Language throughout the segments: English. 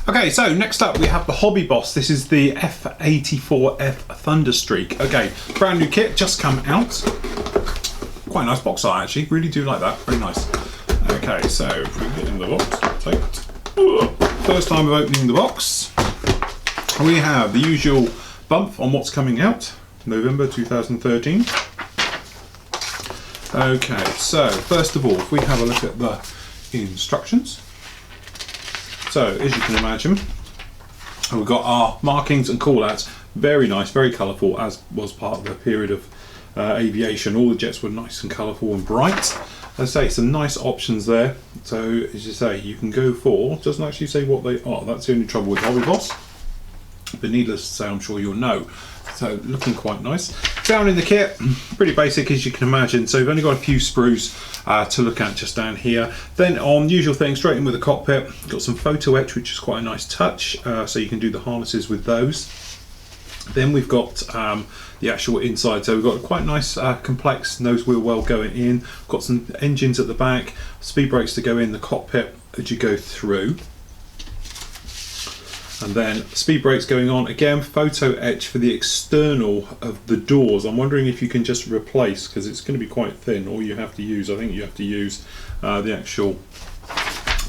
Okay, so next up we have the Hobby Boss. This is the F84F Thunderstreak. Okay, brand new kit, just come out. Quite a nice box art actually, really do like that, very nice. Okay, so if we get in the box, take it. First time of opening the box, we have the usual bump on what's coming out, November 2013. Okay, so first of all, if we have a look at the instructions. So, as you can imagine, we've got our markings and callouts. Very nice, very colourful, as was part of the period of aviation. All the jets were nice and colourful and bright. As I say, some nice options there. So, as you say, you can go for, doesn't actually say what they are. That's the only trouble with Hobby Boss. But needless to say, I'm sure you'll know. So, looking quite nice. Down in the kit, pretty basic as you can imagine. So, we've only got a few sprues to look at just down here. Then on usual thing, straight in with the cockpit, got some photo etch, which is quite a nice touch. So you can do the harnesses with those. Then we've got the actual inside. So we've got a quite nice complex nose wheel well going in. Got some engines at the back, speed brakes to go in the cockpit as you go through. And then speed brakes going on, again photo etch for the external of the doors. I'm wondering if you can just replace, because it's going to be quite thin, or you have to use, I think you have to use the actual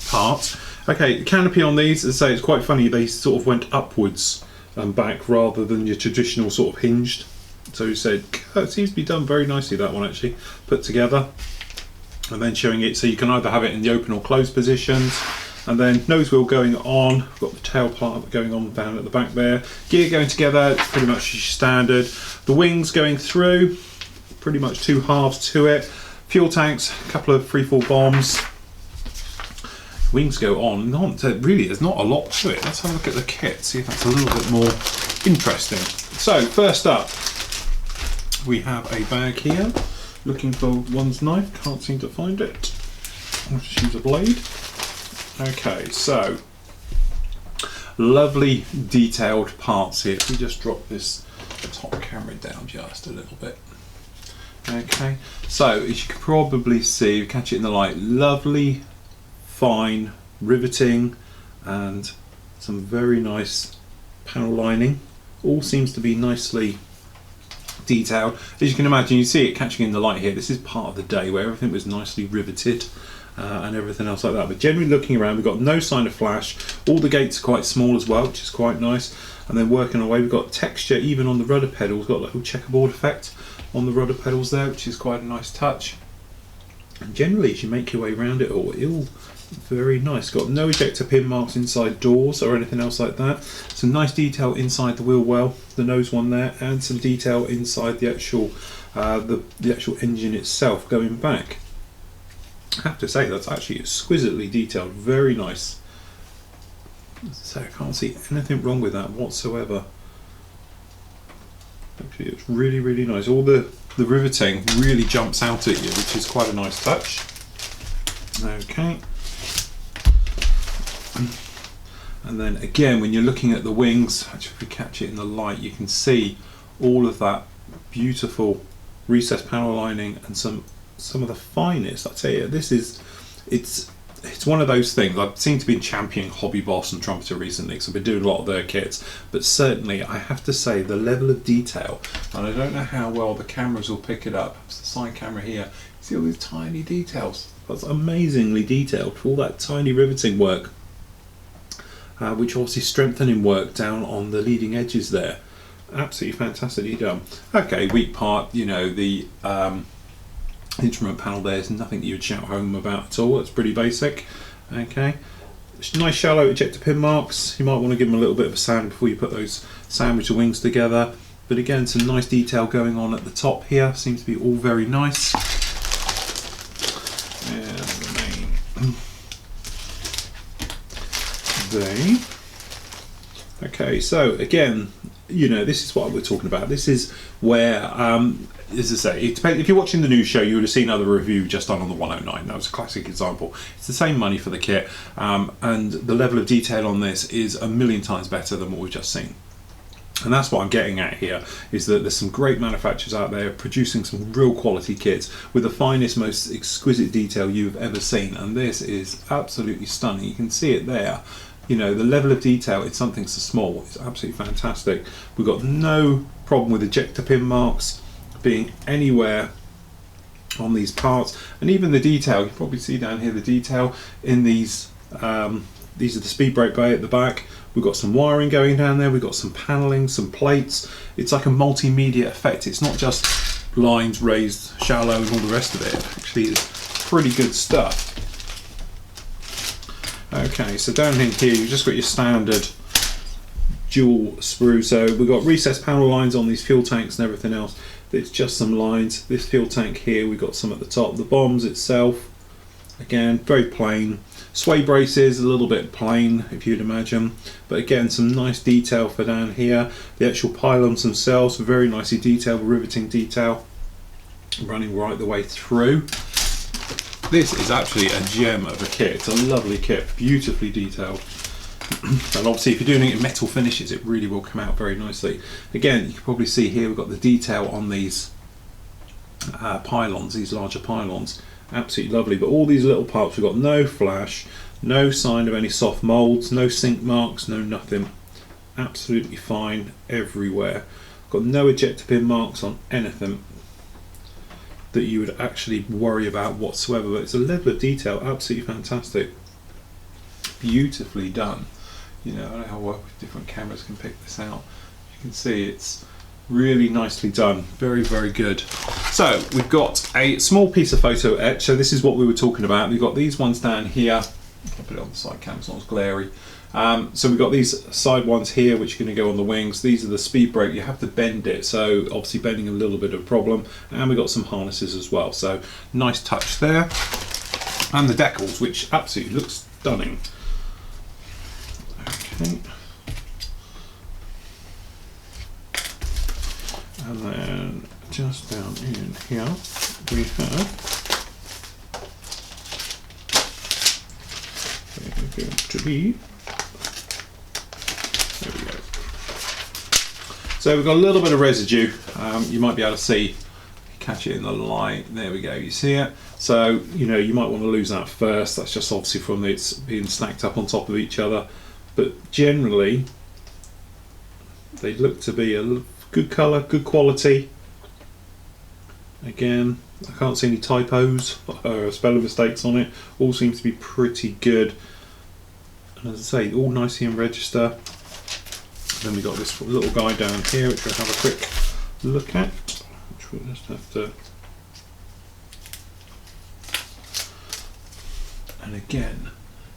part. Okay, the canopy on these, as I say, it's quite funny, they sort of went upwards and back rather than your traditional sort of hinged. So you said, it seems to be done very nicely, that one actually, put together. And then showing it, so you can either have it in the open or closed positions. And then nose wheel going on, got the tail part going on down at the back there. Gear going together, it's pretty much standard. The wings going through, pretty much two halves to it. Fuel tanks, a couple of free-fall bombs. Wings go on and on. So really, there's not a lot to it. Let's have a look at the kit, see if that's a little bit more interesting. So first up, we have a bag here. Looking for one's knife, can't seem to find it. I'll just use a blade. Okay, so lovely detailed parts here. If we just drop this top camera down just a little bit. Okay, so as you can probably see, catch it in the light, lovely, fine riveting and some very nice panel lining. All seems to be nicely detailed. As you can imagine, you see it catching in the light here. This is part of the day where everything was nicely riveted. And everything else like that, but generally looking around, we've got no sign of flash. All the gates are quite small as well, which is quite nice. And then working away, we've got texture even on the rudder pedals. Got a little checkerboard effect on the rudder pedals there, which is quite a nice touch. And generally, as you make your way around it all, it's very nice. Got no ejector pin marks inside doors or anything else like that. Some nice detail inside the wheel well, the nose one there, and some detail inside the actual the actual engine itself going back. I have to say that's actually exquisitely detailed, very nice. So I can't see anything wrong with that whatsoever. Actually, it's really, really nice. All the riveting really jumps out at you, which is quite a nice touch. Okay. And then again, when you're looking at the wings, actually if we catch it in the light, you can see all of that beautiful recessed panel lining and some of the finest. I tell you, this is, it's one of those things. I've seem to be championing Hobby Boss and Trumpeter recently because I've been doing a lot of their kits, but certainly I have to say the level of detail, and I don't know how well the cameras will pick it up. It's the side camera here. You see all these tiny details. That's amazingly detailed for all that tiny riveting work, which obviously strengthening work down on the leading edges there. Absolutely fantastically done. Okay, weak part, you know, the instrument panel there is nothing that you would shout home about at all. It's pretty basic. Okay, nice shallow ejector pin marks. You might want to give them a little bit of a sand before you put those sandwich the wings together. But again, some nice detail going on at the top here. Seems to be all very nice. And the main. Okay, so again, you know, this is what we're talking about. This is where, as I say, it depends. If you're watching the news show, you would have seen another review just done on the 109. That was a classic example. It's the same money for the kit, and the level of detail on this is a million times better than what we've just seen. And that's what I'm getting at here, is that there's some great manufacturers out there producing some real quality kits with the finest, most exquisite detail you've ever seen. And this is absolutely stunning. You can see it there. You know, the level of detail in something so small is absolutely fantastic. We've got no problem with ejector pin marks being anywhere on these parts. And even the detail, you can probably see down here the detail in these are the speed brake bay at the back. We've got some wiring going down there, we've got some paneling, some plates. It's like a multimedia effect. It's not just lines, raised, shallow and all the rest of it. Actually, it's pretty good stuff. Okay, so down in here you've just got your standard dual sprue. So we've got recessed panel lines on these fuel tanks and everything else. It's just some lines. This fuel tank here, we've got some at the top. The bombs itself, again, very plain. Sway braces, a little bit plain if you'd imagine, but again some nice detail for down here. The actual pylons themselves, very nicely detailed, riveting detail running right the way through. This is actually a gem of a kit. It's a lovely kit, beautifully detailed. And obviously if you're doing it in metal finishes, it really will come out very nicely. Again, you can probably see here we've got the detail on these pylons, these larger pylons. Absolutely lovely. But all these little parts, we've got no flash, no sign of any soft molds, no sink marks, no nothing. Absolutely fine everywhere. Got no ejector pin marks on anything that you would actually worry about whatsoever. But it's a level of detail absolutely fantastic. Beautifully done. You know, I don't know how well different cameras can pick this out. You can see it's really nicely done. Very, very good. So we've got a small piece of photo etch. So this is what we were talking about. We've got these ones down here. I'll put it on the side cam, it's not as glary. So we've got these side ones here which are going to go on the wings. These are the speed brake. You have to bend it, so obviously bending a little bit of a problem. And we've got some harnesses as well. So nice touch there. And the decals, which absolutely looks stunning. Okay. And then just down in here we have going to be, there we go. So we've got a little bit of residue. You might be able to see, catch it in the light. There we go. You see it. So you know you might want to lose that first. That's just obviously from it's being stacked up on top of each other. But generally, they look to be a good colour, good quality. Again, I can't see any typos or spelling mistakes on it. All seems to be pretty good. And as I say, all nicely in register. Then we've got this little guy down here, which we'll have a quick look at. Which we'll just have to. And again,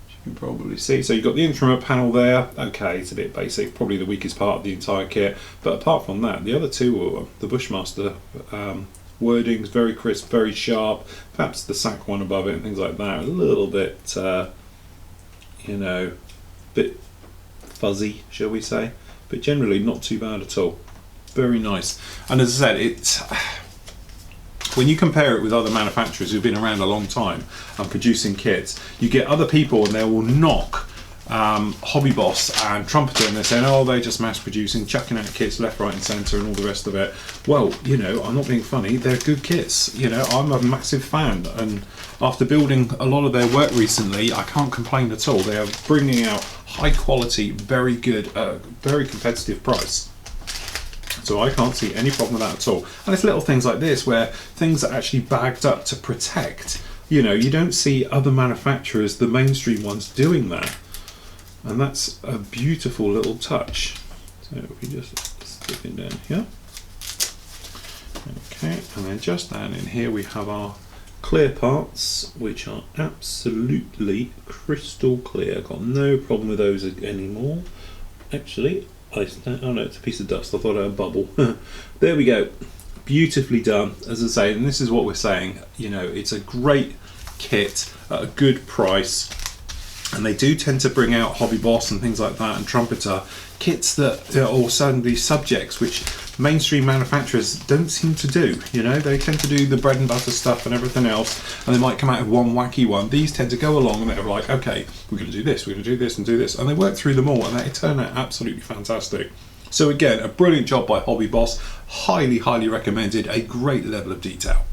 you can probably see, so you've got the instrument panel there. Okay, it's a bit basic, probably the weakest part of the entire kit, but apart from that, the other two are the Bushmaster wordings, very crisp, very sharp. Perhaps the SAC one above it and things like that, a little bit you know, bit fuzzy, shall we say, but generally not too bad at all. Very nice. And as I said, it's when you compare it with other manufacturers who've been around a long time and producing kits, you get other people and they will knock Hobby Boss and Trumpeter and they're saying, oh, they're just mass producing, chucking out kits left, right and centre and all the rest of it. Well, you know, I'm not being funny, they're good kits. You know, I'm a massive fan, and after building a lot of their work recently, I can't complain at all. They are bringing out high quality, very good, very competitive price. So I can't see any problem with that at all. And it's little things like this where things are actually bagged up to protect. You know, you don't see other manufacturers, the mainstream ones, doing that. And that's a beautiful little touch. So we just stick it down here. Okay, and then just down in here we have our clear parts, which are absolutely crystal clear. Got no problem with those anymore. Actually, oh no, it's a piece of dust. I thought I had a bubble. There we go. Beautifully done, as I say, and this is what we're saying. You know, it's a great kit at a good price. And they do tend to bring out Hobby Boss and things like that and Trumpeter kits that are all suddenly subjects which mainstream manufacturers don't seem to do. You know, they tend to do the bread and butter stuff and everything else, and they might come out with one wacky one. These tend to go along and they're like, okay, we're going to do this, we're going to do this and do this, and they work through them all and they turn out absolutely fantastic. So again, a brilliant job by Hobby Boss. Highly, highly recommended. A great level of detail.